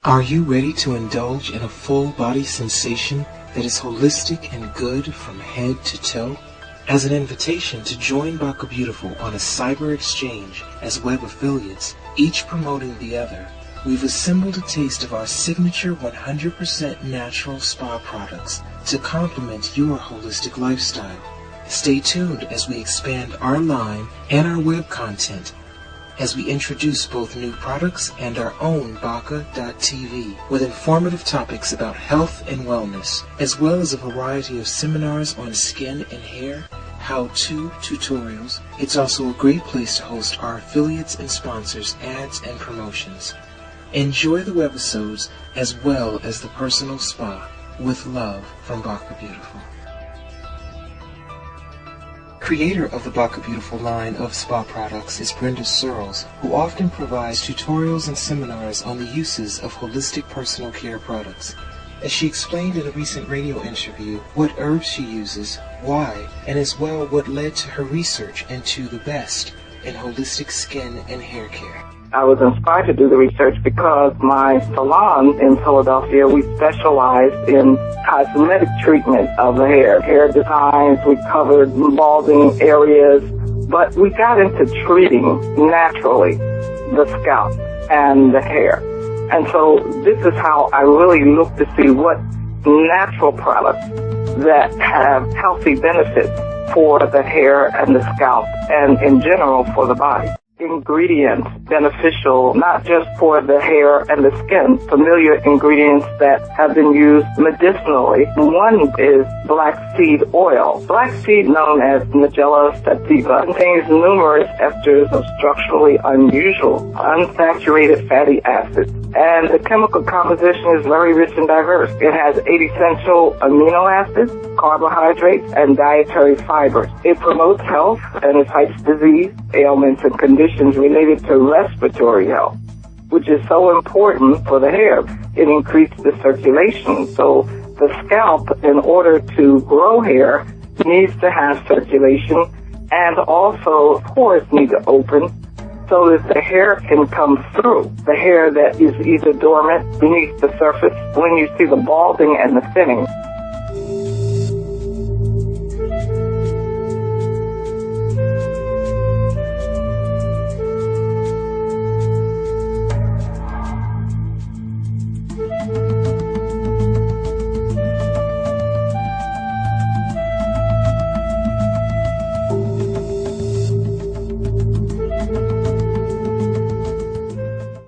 Are you ready to indulge in a full body sensation that is holistic and good from head to toe? As an invitation to join Baka Beautiful on a cyber exchange as web affiliates, each promoting the other, we've assembled a taste of our signature 100% natural spa products to complement your holistic lifestyle. Stay tuned as we expand our line and our web content as we introduce both new products and our own Baka.tv with informative topics about health and wellness, as well as a variety of seminars on skin and hair, how-to tutorials. It's also a great place to host our affiliates and sponsors' ads and promotions. Enjoy the webisodes as well as the personal spa with love from Baka Beautiful. Creator of the Baka Beautiful line of spa products is Brenda Searles, who often provides tutorials and seminars on the uses of holistic personal care products. As she explained in a recent radio interview what herbs she uses, why, and as well what led to her research into the best in holistic skin and hair care. I was inspired to do the research because my salon in Philadelphia, we specialize in cosmetic treatment of the hair designs. We covered balding areas, but we got into treating naturally the scalp and the hair. And so this is how I really look to see what natural products that have healthy benefits for the hair and the scalp and in general for the body. Ingredients beneficial not just for the hair and the skin, familiar ingredients that have been used medicinally. One is black seed oil. Black seed, known as Nigella sativa, contains numerous esters of structurally unusual unsaturated fatty acids, and the chemical composition is very rich and diverse. It has 8 essential amino acids, carbohydrates, and dietary fibers. It promotes health and it fights disease, ailments, and conditions related to respiratory health, which is so important for the hair. It increases the circulation. So the scalp, in order to grow hair, needs to have circulation, and also pores need to open so that the hair can come through. The hair that is either dormant beneath the surface, when you see the balding and the thinning,